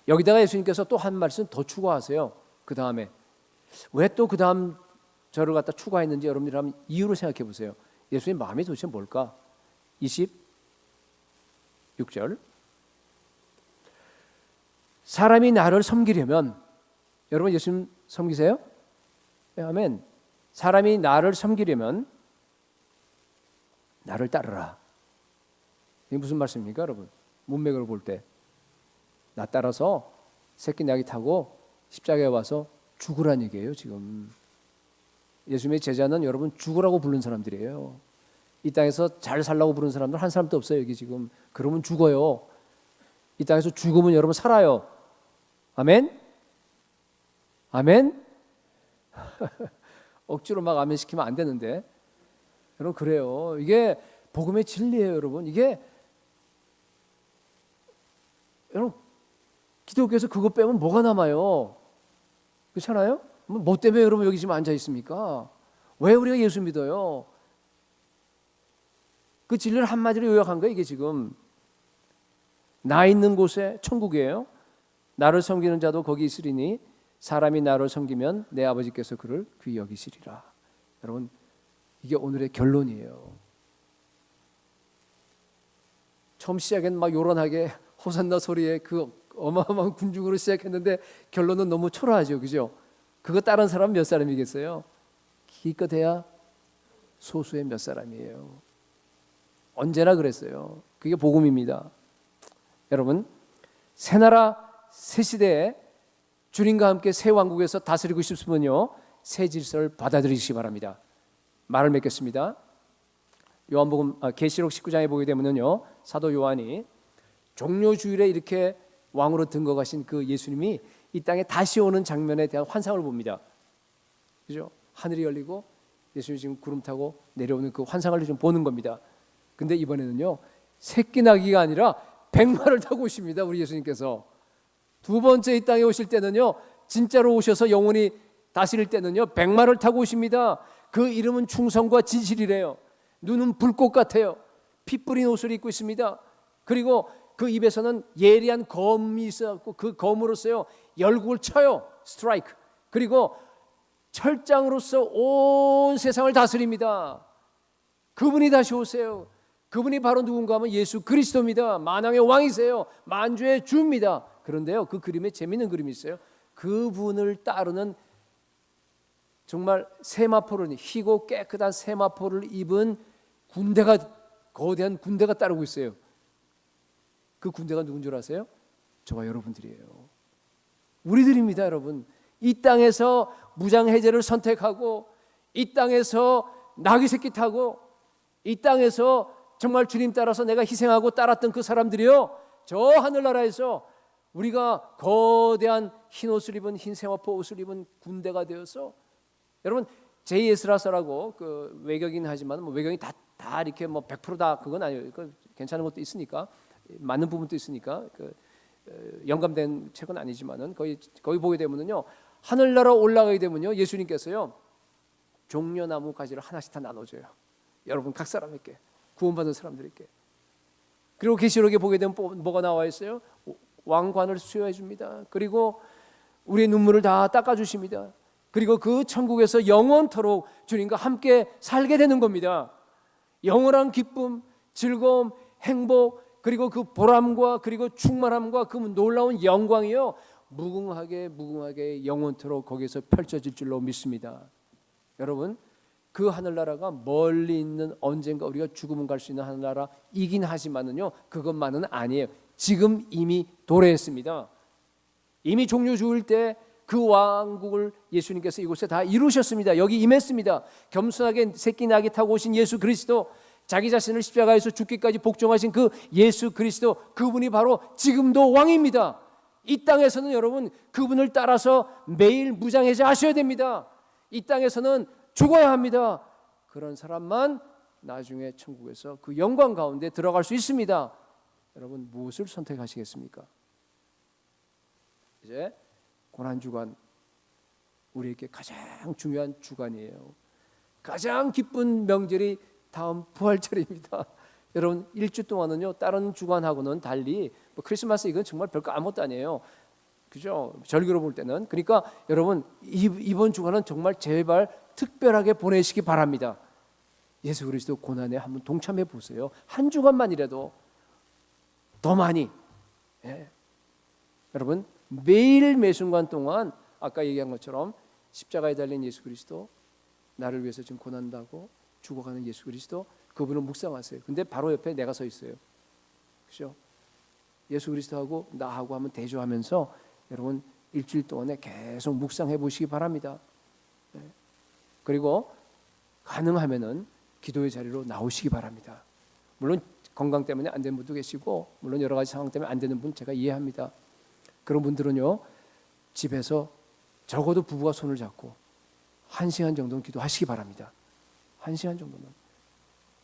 여기다가 예수님께서 또 한 말씀 더 추가하세요. 그 다음에 왜 또 그 다음 절을 갖다 추가했는지 여러분들이 한번 이유를 생각해 보세요. 예수님 마음이 도대체 뭘까? 26절 사람이 나를 섬기려면, 여러분 예수님 섬기세요? 네, 아멘. 사람이 나를 섬기려면 나를 따르라. 이게 무슨 말씀입니까, 여러분? 문맥을 볼 때 나 따라서 새끼 나귀 타고 십자가에 와서 죽으란 얘기예요. 지금 예수님의 제자는 여러분 죽으라고 부른 사람들이에요. 이 땅에서 잘 살라고 부른 사람들 한 사람도 없어요. 여기 지금. 그러면 죽어요. 이 땅에서 죽으면 여러분 살아요. 아멘? 아멘? 억지로 막 아멘 시키면 안 되는데, 여러분 그래요. 이게 복음의 진리예요, 여러분. 이게 여러분 기독교에서 그거 빼면 뭐가 남아요? 그렇잖아요? 뭐 때문에 여러분 여기 지금 앉아 있습니까? 왜 우리가 예수 믿어요? 그 진리를 한마디로 요약한 거예요. 이게 지금 나 있는 곳에 천국이에요. 나를 섬기는 자도 거기 있으리니 사람이 나를 섬기면 내 아버지께서 그를 귀히 여기시리라. 여러분 이게 오늘의 결론이에요. 처음 시작엔 막 요란하게 호산나 소리에 그 어마어마한 군중으로 시작했는데 결론은 너무 초라하죠, 그죠? 그거 따른 사람 몇 사람이겠어요? 기껏해야 소수의 몇 사람이에요. 언제나 그랬어요. 그게 복음입니다. 여러분, 새 나라 새 시대에 주님과 함께 새 왕국에서 다스리고 싶으면요, 새 질서를 받아들이시기 바랍니다. 말을 맺겠습니다. 요한복음 계시록 19장에 보게 되면요, 사도 요한이 종료주일에 이렇게 왕으로 등극하신 그 예수님이 이 땅에 다시 오는 장면에 대한 환상을 봅니다. 그죠? 하늘이 열리고 예수님이 지금 구름 타고 내려오는 그 환상을 좀 보는 겁니다. 근데 이번에는요, 새끼 나귀가 아니라 백마를 타고 오십니다. 우리 예수님께서 두 번째 이 땅에 오실 때는요, 진짜로 오셔서 영원히 다스릴 때는요, 백마를 타고 오십니다. 그 이름은 충성과 진실이래요. 눈은 불꽃 같아요. 피 뿌린 옷을 입고 있습니다. 그리고 그 입에서는 예리한 검이 있어갖고 그 검으로써요, 열국을 쳐요. 스트라이크. 그리고 철장으로서 온 세상을 다스립니다. 그분이 다시 오세요. 그분이 바로 누군가 하면 예수 그리스도입니다. 만왕의 왕이세요. 만주의 주입니다. 그런데요, 그 그림에 재미있는 그림이 있어요. 그분을 따르는 정말 세마포를, 희고 깨끗한 세마포를 입은 군대가, 거대한 군대가 따르고 있어요. 그 군대가 누군 줄 아세요? 저와 여러분들이에요. 우리들입니다. 여러분, 이 땅에서 무장해제를 선택하고, 이 땅에서 나귀 새끼 타고, 이 땅에서 정말 주님 따라서 내가 희생하고 따랐던 그 사람들이요, 저 하늘나라에서 우리가 거대한 흰 옷을 입은, 흰 세마포 옷을 입은 군대가 되어서, 여러분, JS라서라고 그 외격이긴 하지만 뭐 외경이 다 이렇게 뭐 100%다 그건 아니에요. 그 괜찮은 것도 있으니까, 맞는 부분도 있으니까, 그 영감된 책은 아니지만은 거의 보게 되면은요, 하늘나라 올라가게 되면요, 예수님께서요, 종려나무 가지를 하나씩 다 나눠줘요. 여러분 각 사람에게, 구원받은 사람들에게. 그리고 계시록에 보게 되면 뭐가 나와 있어요? 왕관을 수여해 줍니다. 그리고 우리의 눈물을 다 닦아 주십니다. 그리고 그 천국에서 영원토록 주님과 함께 살게 되는 겁니다. 영원한 기쁨, 즐거움, 행복, 그리고 그 보람과 그리고 충만함과 그 놀라운 영광이요, 무궁하게 영원토록 거기에서 펼쳐질 줄로 믿습니다. 여러분, 그 하늘나라가 멀리 있는, 언젠가 우리가 죽으면 갈 수 있는 하늘나라이긴 하지만은요, 그것만은 아니에요. 지금 이미 도래했습니다. 이미 종료주일 때 그 왕국을 예수님께서 이곳에 다 이루셨습니다. 여기 임했습니다. 겸손하게 새끼 나귀 타고 오신 예수 그리스도, 자기 자신을 십자가에서 죽기까지 복종하신 그 예수 그리스도, 그분이 바로 지금도 왕입니다. 이 땅에서는 여러분, 그분을 따라서 매일 무장해제 하셔야 됩니다. 이 땅에서는 죽어야 합니다. 그런 사람만 나중에 천국에서 그 영광 가운데 들어갈 수 있습니다. 여러분, 무엇을 선택하시겠습니까? 이제 고난주간, 우리에게 가장 중요한 주간이에요. 가장 기쁜 명절이 다음 부활절입니다. 여러분, 일주 동안은요, 다른 주간하고는 달리, 뭐 크리스마스 이건 정말 별거 아무것도 아니에요. 그죠? 절기로 볼 때는. 그러니까 여러분, 이번 주간은 정말 제발 특별하게 보내시기 바랍니다. 예수 그리스도 고난에 한번 동참해 보세요. 한 주간만이라도 더 많이. 예. 여러분, 매일 매 순간 동안 아까 얘기한 것처럼 십자가에 달린 예수 그리스도, 나를 위해서 지금 고난다고 죽어가는 예수 그리스도, 그분을 묵상하세요. 근데 바로 옆에 내가 서 있어요. 그죠? 예수 그리스도하고 나하고 한번 대조하면서 여러분, 일주일 동안에 계속 묵상해 보시기 바랍니다. 네. 그리고 가능하면은 기도의 자리로 나오시기 바랍니다. 물론 건강 때문에 안 되는 분도 계시고, 물론 여러 가지 상황 때문에 안 되는 분 제가 이해합니다. 그런 분들은요, 집에서 적어도 부부가 손을 잡고 1시간 정도는 기도하시기 바랍니다. 1시간 정도는.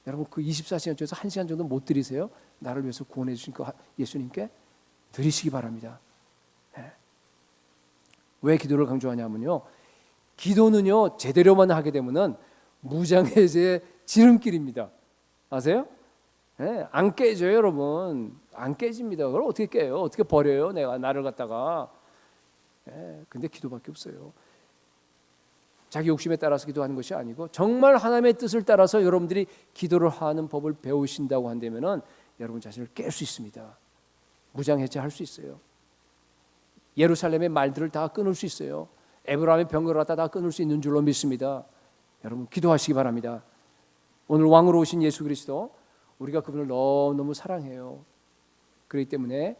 여러분, 그 24시간 중에서 1시간 정도 못 드리세요? 나를 위해서 구원해 주신 그 예수님께 드리시기 바랍니다. 네. 왜 기도를 강조하냐면요, 기도는요, 제대로만 하게 되면은 무장해제의 지름길입니다. 아세요? 네, 안 깨져요, 여러분. 안 깨집니다. 그걸 어떻게 깨요? 어떻게 버려요? 내가 나를 갖다가. 네, 근데 기도밖에 없어요. 자기 욕심에 따라서 기도하는 것이 아니고 정말 하나님의 뜻을 따라서 여러분들이 기도를 하는 법을 배우신다고 한다면은 여러분 자신을 깰 수 있습니다. 무장해제할 수 있어요. 예루살렘의 말들을 다 끊을 수 있어요. 에브라임의 병거를 갖다 다 끊을 수 있는 줄로 믿습니다. 여러분, 기도하시기 바랍니다. 오늘 왕으로 오신 예수 그리스도, 우리가 그분을 너무너무 사랑해요. 그렇기 때문에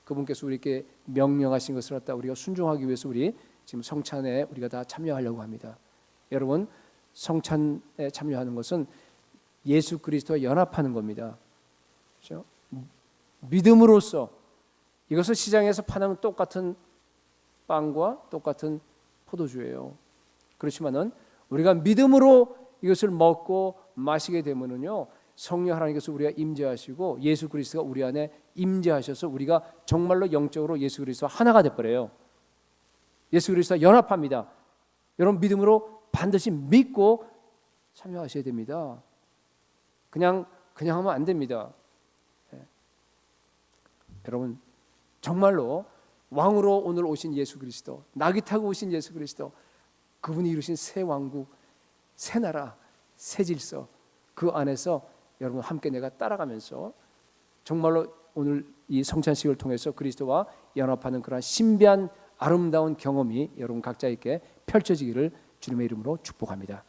그분께서 우리에게 명령하신 것을 갖다 우리가 순종하기 위해서 우리 지금 성찬에 우리가 다 참여하려고 합니다. 여러분, 성찬에 참여하는 것은 예수 그리스도와 연합하는 겁니다. 그렇죠? 믿음으로써 이것을 시장에서 파는 똑같은 빵과 똑같은 포도주예요. 그렇지만은 우리가 믿음으로 이것을 먹고 마시게 되면은요, 성령 하나님께서 우리가 임재하시고 예수 그리스도가 우리 안에 임재하셔서 우리가 정말로 영적으로 예수 그리스도와 하나가 돼 버려요. 예수 그리스도와 연합합니다. 여러분, 믿음으로 반드시 믿고 참여하셔야 됩니다. 그냥 하면 안 됩니다. 여러분, 정말로 왕으로 오늘 오신 예수 그리스도, 나귀 타고 오신 예수 그리스도, 그분이 이루신 새 왕국, 새 나라, 새 질서, 그 안에서 여러분 함께 내가 따라가면서 정말로 오늘 이 성찬식을 통해서 그리스도와 연합하는 그런 신비한 아름다운 경험이 여러분 각자에게 펼쳐지기를 주님의 이름으로 축복합니다.